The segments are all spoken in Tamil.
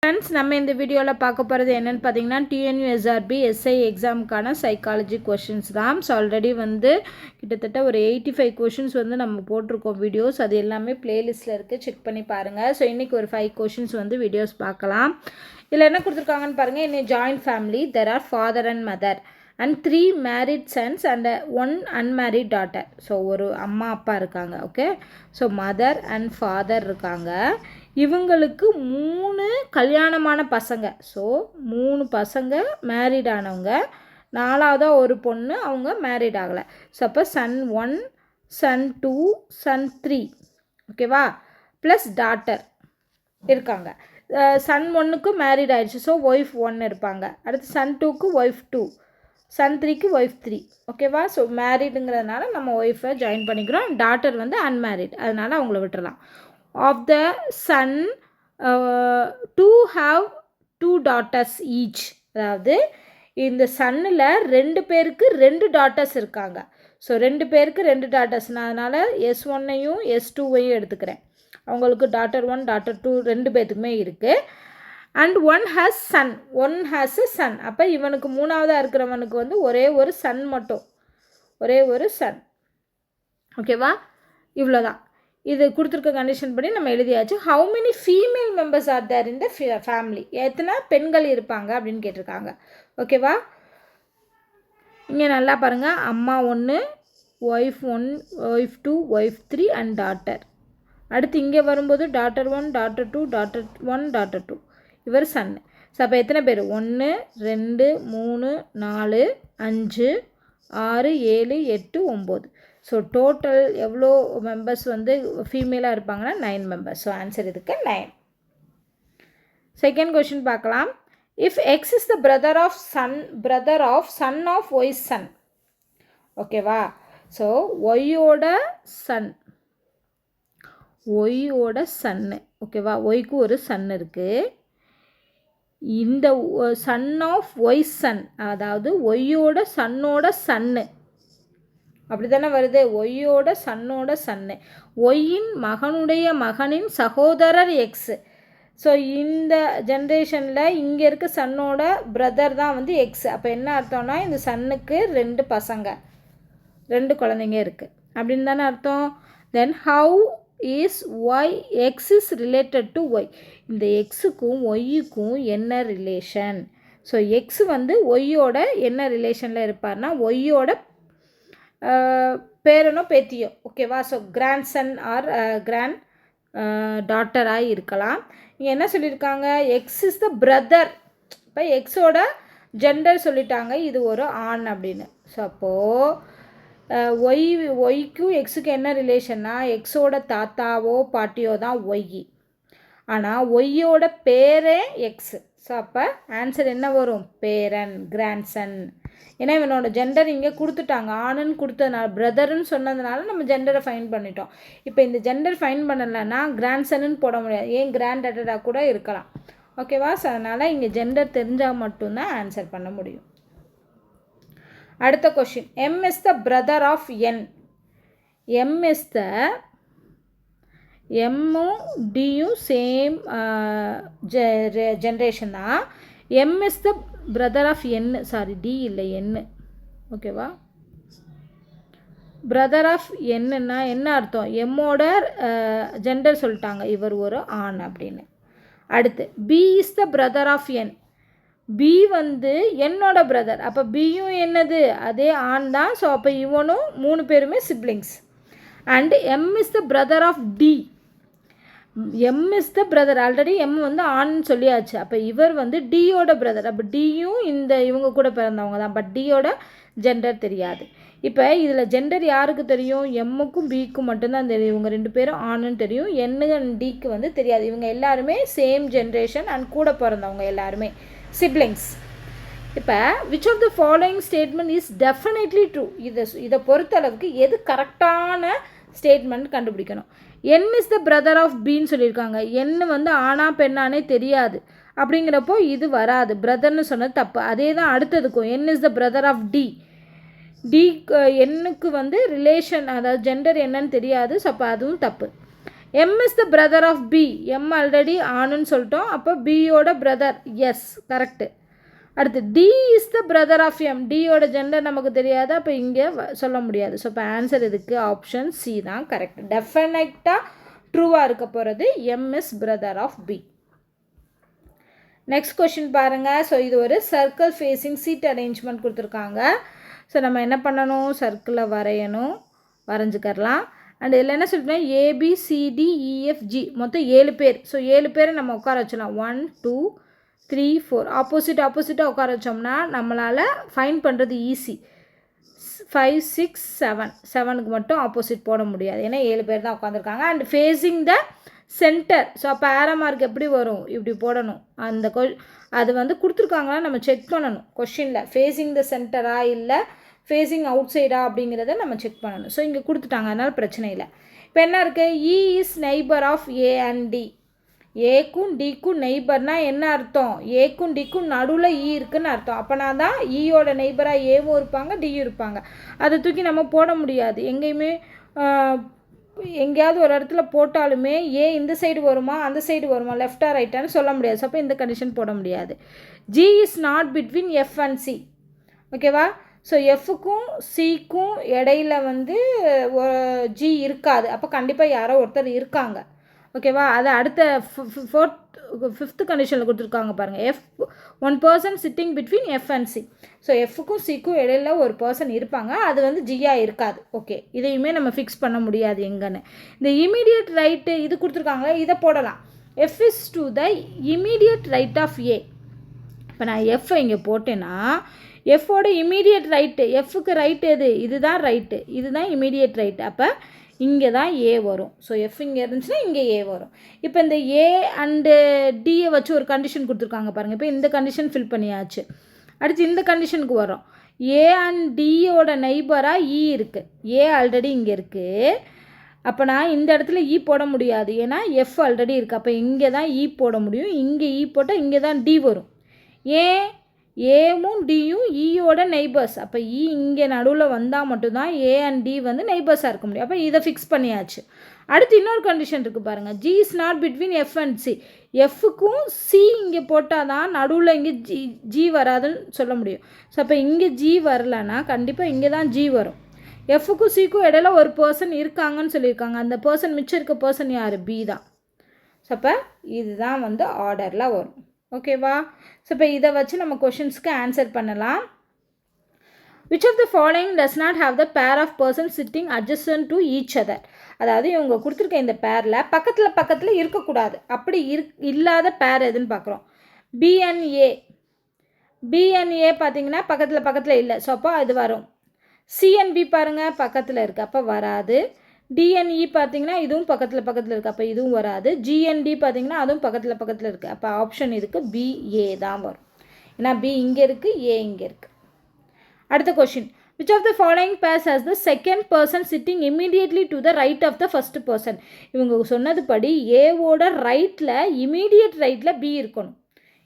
ஃப்ரெண்ட்ஸ், நம்ம இந்த வீடியோவில் பார்க்க போகிறது என்னென்னு பார்த்தீங்கன்னா டிஎன்யூஎஸ்ஆர்பி எஸ்ஐ எக்ஸாமுக்கான சைக்காலஜி கொஷின்ஸ் தான். ஸோ ஆல்ரெடி கிட்டத்தட்ட ஒரு 85 கொஷின்ஸ் நம்ம போட்டிருக்கோம் வீடியோஸ். அது எல்லாமே பிளேலிஸ்ட்டில் இருக்குது, செக் பண்ணி பாருங்கள். ஸோ இன்றைக்கி ஒரு 5 கொஷின்ஸ் வீடியோஸ் பார்க்கலாம். இதில் என்ன கொடுத்துருக்காங்கன்னு பாருங்கள். In joint family there are father and mother and 3 married sons and 1 unmarried daughter. So ஒரு அம்மா அப்பா இருக்காங்க. Okay, so mother and father இருக்காங்க. இவங்களுக்கு 3 கல்யாணமான பசங்க. ஸோ 3 பசங்க மேரிட் ஆனவங்க, 4ஆவதாக ஒரு பொண்ணு அவங்க மேரிட் ஆகலை. ஸோ அப்போ சன் 1, சன் 2, சன் 3, ஓகேவா, ப்ளஸ் டாட்டர் இருக்காங்க. சன் 1க்கு மேரிட் ஆயிடுச்சு, ஸோ ஒய்ஃப் 1 இருப்பாங்க. அடுத்து சன் 2க்கு ஒய்ஃப் 2, சன் 3க்கு ஒய்ஃப் 3, ஓகேவா. ஸோ மேரிடுங்கிறதுனால நம்ம ஒய்ஃபை ஜாயின் பண்ணிக்கிறோம். டாட்டர் அன்மேரிட், அதனால் அவங்கள விட்டுறலாம். Of the son 2 have 2 daughters each. அதாவது இந்த சன்னில் 2 பேருக்கு 2 டாட்டர்ஸ் இருக்காங்க. ஸோ 2 பேருக்கு 2 டாட்டர்ஸ், நான் அதனால் S1ஐயும் S2ஐயும் எடுத்துக்கிறேன். அவங்களுக்கு டாட்டர் 1 டாட்டர் 2 2 பேர்த்துக்குமே இருக்குது. And 1 has son, 1 has a son. அப்போ இவனுக்கு 3ஆவதாக இருக்கிறவனுக்கு ஒரே ஒரு சன் மட்டும், ஒரே ஒரு சன், ஓகேவா. இவ்வளோதான். இது கொடுத்துருக்க கண்டிஷன் படி நம்ம எழுதியாச்சு. How many female members are there in the family, எத்தனை பெண்கள் இருப்பாங்க அப்படின்னு கேட்டிருக்காங்க, ஓகேவா. இங்கே நல்லா பாருங்கள். அம்மா 1, wife 1, wife 2, wife 3 and daughter. அடுத்து இங்கே வரும்போது டாட்டர் 1, டாட்டர் 2, டாட்டர் 1, டாட்டர் 2, இவர் சன்னு. ஸோ அப்போ எத்தனை பேர்? 1 2 3 4 5 6 7 8 9. ஸோ டோட்டல் எவ்வளோ மெம்பர்ஸ் ஃபீமேலாக இருப்பாங்கன்னா 9 மெம்பர்ஸ். ஸோ ஆன்சர் இதுக்கு 9. செகண்ட் கொஷின் பார்க்கலாம். If X is the brother of son of Y son, ஓகேவா. ஸோ ஒய்யோட சன்னு, ஓகேவா. ஒய்க்கு ஒரு சன் இருக்குது. இந்த சன் ஆஃப் ஒய் சன், அதாவது ஒய்யோட சன்னோட சன்னு, அப்படி தானே வருது. ஒய்யோட சன்னோட சன்னு, ஒய்யின் மகனுடைய மகனின் சகோதரர் எக்ஸு. ஸோ இந்த ஜென்ரேஷனில் இங்கே இருக்க சன்னோட பிரதர் தான் எக்ஸ். அப்போ என்ன அர்த்தம்னா இந்த சன்னுக்கு 2 பசங்க, 2 குழந்தைங்க இருக்குது அப்படின்னு தானே அர்த்தம். Then how is Y X is related to Y. இந்த எக்ஸுக்கும் ஒய்யுக்கும் என்ன ரிலேஷன்? ஸோ எக்ஸ் ஒய்யோட என்ன ரிலேஷனில் இருப்பார்னா ஒய்யோட பேரனோ பேத்தியோ, ஓகேவா. So grandson or grand டாட்டராக இருக்கலாம். இங்கே என்ன சொல்லியிருக்காங்க? X is the brother. இப்போ எக்ஸோட ஜெண்டர் சொல்லிட்டாங்க, இது ஒரு ஆண் அப்படின்னு. ஸோ அப்போது ஒய்க்கும் எக்ஸுக்கு என்ன ரிலேஷன்னா எக்ஸோட தாத்தாவோ பாட்டியோ தான் ஒய், ஆனால் ஒய்யோட பேரே எக்ஸு. ஸோ அப்போ ஆன்சர் என்ன வரும்? பேரன், கிராண்ட்சன். ஏன்னா இவனோட ஜெண்டர் இங்கே கொடுத்துட்டாங்க, ஆணுன்னு கொடுத்ததுனால, பிரதர்ன்னு சொன்னதுனால நம்ம ஜெண்டரை ஃபைன் பண்ணிட்டோம். இப்போ இந்த ஜெண்டர் ஃபைன் பண்ணலைன்னா கிராண்ட்சன்னு போட முடியாது, ஏன் கிராண்ட் டாட்டராக கூட இருக்கலாம், ஓகேவா. ஸோ அதனால் இங்கே ஜெண்டர் தெரிஞ்சால் மட்டும்தான் ஆன்சர் பண்ண முடியும். அடுத்த question. M is the brother of N. M is the, எம்மும் டியும் சேம் ஜென்ரேஷன் தான். M is the brother of N, sorry D இல்லை என், ஓகேவா. பிரதர் ஆஃப் என்னன்னா என்ன அர்த்தம்? எம்மோட ஜெண்டர் சொல்லிட்டாங்க, இவர் ஒரு ஆண் அப்படின்னு. அடுத்து B is the brother of N. B என்னோட பிரதர், அப்போ பியும் என்னது? அதே ஆண் தான். ஸோ அப்போ இவனும் 3 பேருமே siblings. And M is the brother of D. M is the brother, already M ஆண்னு சொல்லியாச்சு. அப்போ இவர் டியோட பிரதர். அப்போ டியும் இவங்க கூட பிறந்தவங்க தான், பட் டியோட ஜெண்டர் தெரியாது. இப்போ இதில் ஜெண்டர் யாருக்கு தெரியும்? எம்முக்கும் பிக்கும் மட்டும்தான் தெரியும். இவங்க 2 பேரும் ஆணுன்னு தெரியும், என்னு அண்ட் டிக்கு தெரியாது. இவங்க எல்லாருமே சேம் ஜென்ரேஷன் அண்ட் கூட பிறந்தவங்க எல்லாருமே சிப்ளிங்ஸ். இப்போ which of the following statement is definitely true. இதை பொறுத்தளவுக்கு எது கரெக்டான ஸ்டேட்மெண்ட் கண்டுபிடிக்கணும். N is the brother of பின்னு சொல்லியிருக்காங்க. என் ஆனா பெண்ணானே தெரியாது, அப்படிங்கிறப்போ இது வராது. பிரதர்னு சொன்னது தப்பு. அதே தான் அடுத்ததுக்கும். N is the brother of D. D எண்ணுக்கு ரிலேஷன், அதாவது ஜெண்டர் என்னன்னு தெரியாது. ஸோ அப்போ அதுவும் தப்பு. M is the brother of B. M already ஆணுன்னு சொல்லிட்டோம். அப்போ பியோட பிரதர், எஸ் கரெக்டு. அடுத்து D is the brother of M. டியோட ஜெண்டர் நமக்கு தெரியாது, அப்போ இங்கே சொல்ல முடியாது. ஸோ இப்போ ஆன்சர் இதுக்கு ஆப்ஷன் சி தான் கரெக்ட். டெஃபினட்டாக ட்ரூவாக இருக்க போகிறது M is brother of B. Next question பாருங்கள். ஸோ இது ஒரு சர்க்கிள் ஃபேஸிங் சீட் அரேஞ்ச்மெண்ட் கொடுத்துருக்காங்க. ஸோ நம்ம என்ன பண்ணணும், சர்க்கிளை வரையணும், வரைஞ்சிக்கரலாம். அண்ட் இதில் என்ன சொல்லிட்டோம், ABCDEFG மொத்தம் 7 பேர். ஸோ 7 பேரை நம்ம உட்கார வச்சிடலாம். 1 2 3 4 ஆப்போசிட்டாக உட்கார வச்சோம்னா நம்மளால் ஃபைன் பண்ணுறது ஈஸி. 5 6 7 7க்கு மட்டும் ஆப்போசிட் போட முடியாது, ஏன்னா 7 பேர் தான் உட்காந்துருக்காங்க. And facing the centre. So அப்போ ஆரோ மார்க் எப்படி வரும், இப்படி போடணும். அந்த அது வந்து கொடுத்துருக்காங்களா நம்ம செக் பண்ணணும் கொஷினில். ஃபேஸிங் த சென்டரா இல்லை ஃபேஸிங் அவுட் சைடா அப்படிங்கிறத நம்ம செக் பண்ணணும். ஸோ இங்கே கொடுத்துட்டாங்க, அதனால் பிரச்சனை இல்லை. இப்போ என்ன இருக்குது, E is neighbour of A and D. ஏக்கும் டிக்கும் நெய்பர்னால் என்ன அர்த்தம், ஏக்கும் டிக்கும் நடுவில் E இருக்குன்னு அர்த்தம். அப்போனா தான் ஈயோட நெய்பராக ஏவும் இருப்பாங்க டியும் இருப்பாங்க. அதை தூக்கி நம்ம போட முடியாது. எங்கேயுமே எங்கேயாவது ஒரு இடத்துல போட்டாலுமே ஏ இந்த சைடு வருமா அந்த சைடு வருமா லெஃப்டா ரைட்டான்னு சொல்ல முடியாது. ஸோ அப்போ இந்த கண்டிஷன் போட முடியாது. G is not between F and C. ஓகேவா. ஸோ எஃப்க்கும் சிக்கும் இடையில வந்து G இருக்காது. அப்போ கண்டிப்பாக யாரோ ஒருத்தர் இருக்காங்க. ஓகேவா. அதை அடுத்த 5th கண்டிஷனில் கொடுத்துருக்காங்க பாருங்கள். One person sitting between F and C. So எஃப்க்கும் சிக்கும் இடையில ஒரு பர்சன் இருப்பாங்க, அது வந்து ஜியாக இருக்காது. ஓகே, இதையுமே நம்ம ஃபிக்ஸ் பண்ண முடியாது எங்கன்னு. இந்த இமீடியட் ரைட்டு இது கொடுத்துருக்காங்க, இதை போடலாம். F is to the immediate right of A. இப்போ நான் எஃப்ஐ இங்கே போட்டேன்னா எஃப்போட இமீடியட் ரைட்டு, எஃப்க்கு ரைட் எது, இதுதான் ரைட்டு, இதுதான் இமீடியட் ரைட்டு. அப்போ இங்கே தான் ஏ வரும். ஸோ எஃப் இங்கே இருந்துச்சுன்னா இங்கே ஏ வரும். இப்போ இந்த ஏ அண்டு டியை வச்சு ஒரு கண்டிஷன் கொடுத்துருக்காங்க பாருங்கள். இப்போ இந்த கண்டிஷன் ஃபில் பண்ணியாச்சு. அடுத்து இந்த கண்டிஷனுக்கு வரோம். ஏ அண்ட் டியோட நெய்பராக இ இருக்குது. ஏ ஆல்ரெடி இங்கே இருக்குது. அப்போ நான் இந்த இடத்துல இ போட முடியாது, ஏன்னா எஃப் ஆல்ரெடி இருக்குது. அப்போ இங்கே தான் இ போட முடியும். இங்கே இ போட்டால் இங்கே தான் டி வரும். ஏன், ஏவும் டியும் ஈயோட நெய்பர்ஸ். அப்போ இ இங்கே நடுவில் வந்தால் மட்டும்தான் ஏ அண்ட் டி வந்து நெய்பர்ஸாக இருக்க முடியும். அப்போ இதை ஃபிக்ஸ் பண்ணியாச்சு. அடுத்து இன்னொரு கண்டிஷன் இருக்குது பாருங்கள். G is not between F and C. எஃப்க்கும் சி இங்கே போட்டால் தான் நடுவில் இங்கே ஜி வராதுன்னு சொல்ல முடியும். ஸோ அப்போ இங்கே ஜி வரலன்னா கண்டிப்பாக இங்கே தான் ஜி வரும். எஃப்க்கும் சிக்கும் இடையில ஒரு பர்சன் இருக்காங்கன்னு சொல்லியிருக்காங்க. அந்த பர்சன் மிச்சம் இருக்க பர்சன் யார், பி தான். ஸோ அப்போ இதுதான் வந்து ஆர்டரில் வரும். ஓகேவா. ஸோ இப்போ இதை வச்சு நம்ம கொஷின்ஸ்க்கு ஆன்சர் பண்ணலாம். Which of the following does not have the pair of persons sitting adjacent to each other? அதாவது இவங்க கொடுத்துருக்க இந்த பேரில் பக்கத்தில் இருக்கக்கூடாது. அப்படி இல்லாத பேர் எதுன்னு பார்க்குறோம். பிஎன்ஏ பார்த்தீங்கன்னா பக்கத்தில் இல்லை. ஸோ அப்போ அது வரும். சிஎன்பி பாருங்கள் பக்கத்தில் இருக்குது, அப்போ வராது. டிஎன்இ பார்த்தீங்கன்னா இதுவும் பக்கத்தில் இருக்குது, அப்போ இதுவும் வராது. ஜிஎன்டி பார்த்தீங்கன்னா அதுவும் பக்கத்தில் இருக்குது. அப்போ ஆப்ஷன் இருக்குது பிஏ தான் வரும். ஏன்னா பி இங்கே இருக்குது, ஏ இங்கே இருக்குது. அடுத்த question. Which of the following pairs has the second person sitting immediately to the right of the first person? இவங்க சொன்னதுபடி ஏவோட ரைட்டில் இமீடியட் ரைட்டில் பி இருக்கணும்.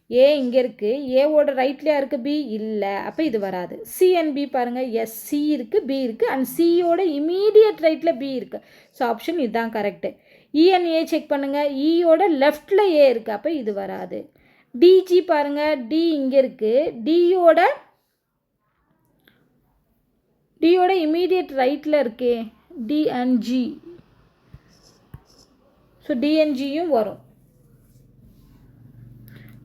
ஏ இங்கே இருக்குது, ஏவோட ரைட்லையா இருக்குது பி இல்லை, அப்போ இது வராது. சிஎன்பி பாருங்கள், எஸ் சி இருக்குது, பி இருக்குது, அண்ட் சியோட இமீடியட் ரைட்டில் பி இருக்குது. ஸோ ஆப்ஷன் இதுதான் கரெக்டு. இஎன்ஏ செக் பண்ணுங்கள், இயோட லெஃப்டில் ஏ இருக்குது, அப்போ இது வராது. டிஜி பாருங்கள், டி இங்கே இருக்குது, டியோட இமீடியட் ரைட்டில் இருக்கே டி அண்ட் ஜி. ஸோ டிஎன்ஜியும் வரும்.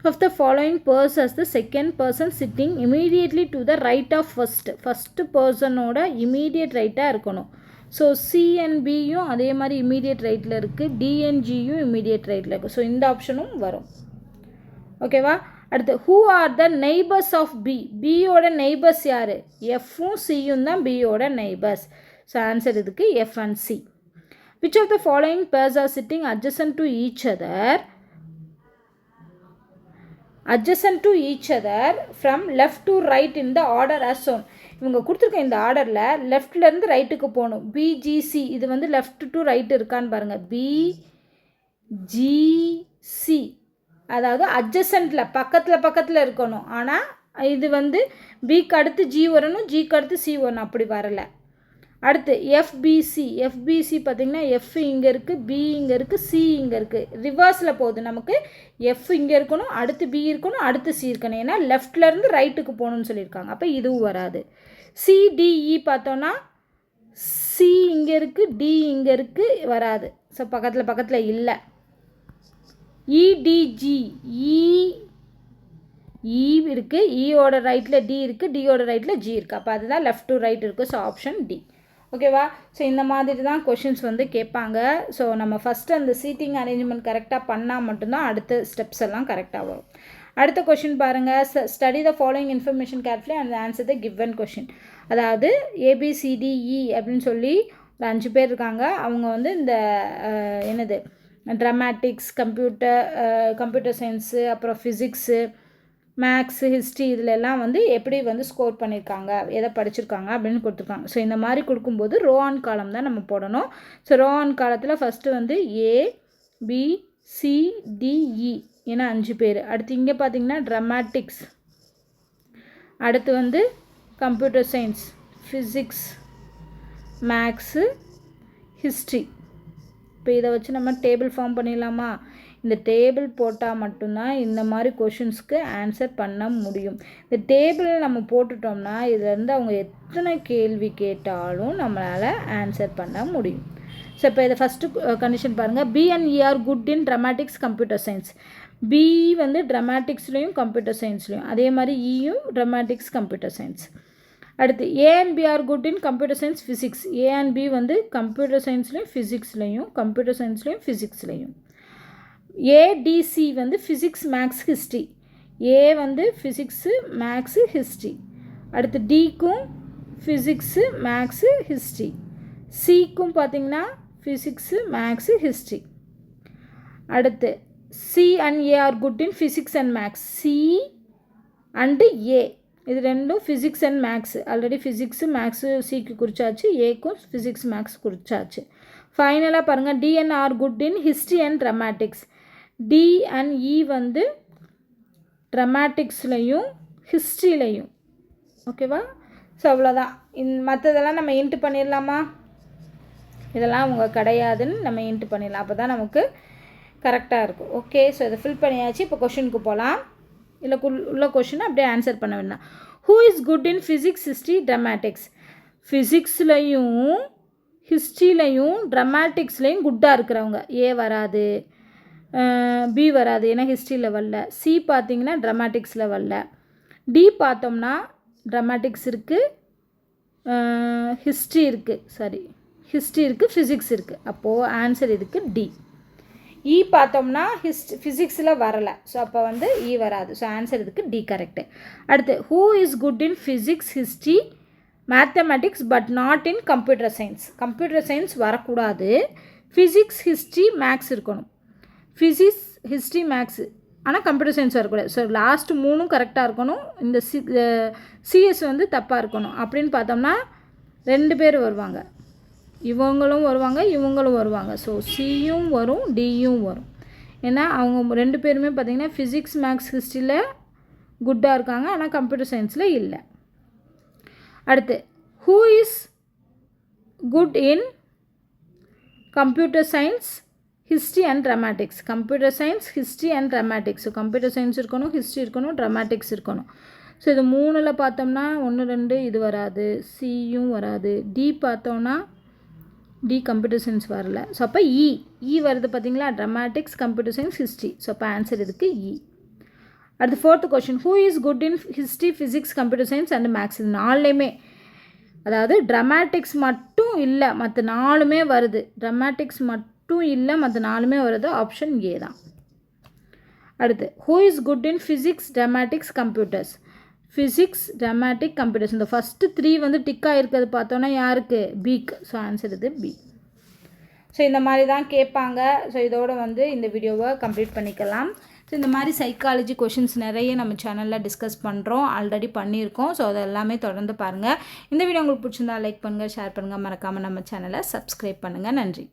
Of the following person as the second person sitting immediately to the right of first personோட immediate ரைட்டாக இருக்கணும். ஸோ சிஎன்பியும் அதே மாதிரி இமீடியட் ரைட்டில் இருக்குது, டிஎன்ஜியும் இமீடியட் ரைட்டில் இருக்குது. ஸோ இந்த ஆப்ஷனும் வரும். ஓகேவா. அடுத்து who are the neighbors of B? பியோட நெய்பர்ஸ் யார், எஃப்பும் சியும் தான் பியோட நெய்பர்ஸ். ஸோ ஆன்சர் இதுக்கு F and C. Which of the following pairs are sitting adjacent to each other from left to right in the order as shown? இவங்க கொடுத்துருக்க இந்த ஆர்டரில் லெஃப்ட்லேருந்து ரைட்டுக்கு போகணும். பிஜிசி இது வந்து லெஃப்ட் டு ரைட் இருக்கான்னு பாருங்கள். பிஜிசி அதாவது அட்ஜசன்ட்டில் பக்கத்தில் இருக்கணும். ஆனால் இது வந்து பிக்கு அடுத்து ஜி வரணும், ஜிக்கு அடுத்து சி வரணும், அப்படி வரலை. அடுத்து எஃபிசி பார்த்திங்கன்னா எஃப் இங்கே இருக்குது, பி இங்கே இருக்குது, சி இங்கே இருக்குது. ரிவர்ஸில் போகுது. நமக்கு எஃப் இங்கே இருக்கணும், அடுத்து பி இருக்கணும், அடுத்து சி இருக்கணும். ஏன்னா லெஃப்ட்லேருந்து ரைட்டுக்கு போகணுன்னு சொல்லியிருக்காங்க. அப்போ இதுவும் வராது. சிடிஇ பார்த்தோன்னா சி இங்கே இருக்குது, டி இங்கே இருக்குது, வராது. ஸோ பக்கத்தில் இல்லை. இடிஜி இ இருக்குது, இயோட ரைட்டில் டி இருக்குது, டியோட ரைட்டில் ஜி இருக்குது. அப்போ அதுதான் லெஃப்ட் டு ரைட் இருக்குது. So option D. ஓகேவா? ஸோ இந்த மாதிரி தான் கொஷின்ஸ் வந்து கேட்பாங்க. ஸோ நம்ம ஃபஸ்ட்டு அந்த சீட்டிங் அரேஞ்ச்மெண்ட் கரெக்டாக பண்ணால் மட்டும்தான் அடுத்த ஸ்டெப்ஸ் எல்லாம் கரெக்டாக வரும். அடுத்த கொஷின் பாருங்கள். Study the following information carefully and answer the given question. அதாவது ஏபிசிடிஇ அப்படின்னு சொல்லி ஒரு 5 பேர் இருக்காங்க. அவங்க வந்து இந்த என்னது ட்ராமாட்டிக்ஸ், கம்ப்யூட்டர் சயின்ஸு, அப்புறம் ஃபிசிக்ஸு, மேக்ஸு, ஹிஸ்ட்ரி இதில் எல்லாம் வந்து எப்படி வந்து ஸ்கோர் பண்ணியிருக்காங்க, எதை படிச்சிருக்காங்க அப்படின்னு கொடுத்துருக்காங்க. ஸோ இந்த மாதிரி கொடுக்கும்போது ரோ ஆன் காலம் தான் நம்ம போடணும். ஸோ ரோ ஆன் காலத்தில் ஃபஸ்ட்டு வந்து ஏபிசிடிஇ ஏன்னா 5 பேர். அடுத்து இங்கே பார்த்திங்கன்னா ட்ராமாட்டிக்ஸ், அடுத்து வந்து computer science, physics, maths, history. இப்போ இதை வச்சு நம்ம டேபிள் ஃபார்ம் பண்ணிடலாமா? இந்த டேபிள் போட்டால் மட்டும்தான் இந்த மாதிரி கொஷின்ஸ்க்கு ஆன்சர் பண்ண முடியும். இந்த டேபிள் நம்ம போட்டுட்டோம்னா இதுலேருந்து அவங்க எத்தனை கேள்வி கேட்டாலும் நம்மளால் ஆன்சர் பண்ண முடியும். ஸோ இப்போ இதை ஃபஸ்ட்டு கண்டிஷன் பாருங்கள். B and E are good in dramatics, computer science. B வந்து ட்ராமாட்டிக்ஸ்லேயும் கம்ப்யூட்டர் சயின்ஸ்லேயும், அதே மாதிரி இயும் ட்ராமாட்டிக்ஸ், கம்ப்யூட்டர் சயின்ஸ். அடுத்து A and B are good in computer science, physics. A and B வந்து கம்ப்யூட்டர் சயின்ஸ்லேயும் ஃபிசிக்ஸ்லேயும், கம்ப்யூட்டர் சயின்ஸ்லேயும் ஃபிசிக்ஸ்லேயும். ஏடிசி வந்து ஃபிசிக்ஸ், மேக்ஸ், ஹிஸ்ட்ரி. ஏ வந்து ஃபிசிக்ஸு, மேக்ஸு, ஹிஸ்ட்ரி. அடுத்து டிக்கும் ஃபிசிக்ஸு, மேக்ஸு, ஹிஸ்ட்ரி. சிக்கும் பார்த்திங்கன்னா ஃபிசிக்ஸு, மேக்ஸு, ஹிஸ்ட்ரி. அடுத்து C and A are good in physics and maths. C and A இது ரெண்டும் physics and maths. Already physics, maths சிக்கு குறிச்சாச்சு, ஏக்கும் ஃபிசிக்ஸ், மேக்ஸ் குறிச்சாச்சு. ஃபைனலாக பாருங்கள். D and are good in history and dramatics. D and E வந்து ட்ராமாட்டிக்ஸ்லையும் ஹிஸ்ட்ரிலையும். ஓகேவா? ஸோ அவ்வளோதான். மற்றதெல்லாம் நம்ம இன்ட்டு பண்ணிடலாமா? இதெல்லாம் அவங்க கிடையாதுன்னு நம்ம இன்ட்டு பண்ணிடலாம். அப்போ தான் நமக்கு கரெக்டாக இருக்கும். ஓகே, ஸோ இதை ஃபில் பண்ணியாச்சு. இப்போ கொஷினுக்கு போகலாம். இல்லை உள்ள கொஷினை அப்படியே ஆன்சர் பண்ண வேண்டாம். Who is good in physics, history, dramatics? ஃபிசிக்ஸ்லையும் ஹிஸ்ட்ரிலையும் ட்ராமாட்டிக்ஸ்லையும் குட்டாக இருக்கிறவங்க. ஏ வராது, பி வராது, ஏன்னா ஹிஸ்ட்ரியில் வரல. சி பார்த்திங்கன்னா ட்ராமாட்டிக்ஸில் வரல. டி பார்த்தோம்னா ட்ராமாட்டிக்ஸ் இருக்குது, ஹிஸ்ட்ரி இருக்குது, ஃபிசிக்ஸ் இருக்குது. அப்போது ஆன்சர் இதுக்கு டி. இ பார்த்தோம்னா ஃபிசிக்ஸில் வரலை. ஸோ அப்போ வந்து இ வராது. ஸோ ஆன்சர் இதுக்கு டி கரெக்டு. அடுத்து who is good in physics, history, mathematics but not in computer science? Computer science வரக்கூடாது. ஃபிசிக்ஸ், ஹிஸ்ட்ரி, மேக்ஸ் இருக்கணும். ஃபிசிக்ஸ், ஹிஸ்ட்ரி, மேக்ஸு, ஆனால் கம்ப்யூட்டர் சயின்ஸ் வரக்கூடாது. ஸோ லாஸ்ட்டு 3ம் கரெக்டாக இருக்கணும். இந்த சிஎஸ் வந்து தப்பாக இருக்கணும். அப்படின்னு பார்த்தோம்னா 2 பேர் வருவாங்க. இவங்களும் வருவாங்க, இவங்களும் வருவாங்க. ஸோ சியும் வரும், டியும் வரும். ஏன்னா அவங்க 2 பேருமே பார்த்திங்கன்னா ஃபிசிக்ஸ், மேக்ஸ், ஹிஸ்ட்ரியில் குட்டாக இருக்காங்க, ஆனால் கம்ப்யூட்டர் சயின்ஸில் இல்லை. அடுத்து who is good in computer science, history and dramatics? Computer science, history and dramatics. So computer science இருக்கணும், ஹிஸ்ட்ரி இருக்கணும், ட்ராமாட்டிக்ஸ் இருக்கணும். ஸோ இது 3ல் பார்த்தோம்னா 1, 2 இது வராது, சியும் வராது. டி பார்த்தோம்னா டி கம்ப்யூட்டர் சயின்ஸ் வரல. ஸோ அப்போ இ வருது பார்த்திங்களா? Dramatics, computer science, history. So அப்போ ஆன்சர் இதுக்கு இ. அடுத்து 4th question. Who is good in history, physics, computer science and maths? இது 4லேயுமே, அதாவது ட்ராமாட்டிக்ஸ் மட்டும் இல்லை, மற்ற 4மே வருது. ட்ராமாட்டிக்ஸ் மட்டும் இல்லை, மற்ற 4மே வருது. ஆப்ஷன் ஏ தான். அடுத்து who is good in physics, dramatics, computers? Physics, dramatic, computers. இந்த ஃபஸ்ட்டு 3 வந்து டிக்காக இருக்கிறது பார்த்தோன்னா யாருக்கு? பிக்கு. ஸோ ஆன்சர் இது பி. ஸோ இந்த மாதிரி தான் கேட்பாங்க. ஸோ இதோடு வந்து இந்த வீடியோவை கம்ப்ளீட் பண்ணிக்கலாம். ஸோ இந்த மாதிரி சைக்காலஜி கொஷின்ஸ் நிறைய நம்ம சேனலில் டிஸ்கஸ் பண்ணுறோம், ஆல்ரெடி பண்ணியிருக்கோம். ஸோ அது எல்லாமே தொடர்ந்து பாருங்கள். இந்த வீடியோ உங்களுக்கு பிடிச்சிருந்தா லைக் பண்ணுங்கள், ஷேர் பண்ணுங்கள், மறக்காமல் நம்ம சேனலை சப்ஸ்கிரைப் பண்ணுங்கள். நன்றி.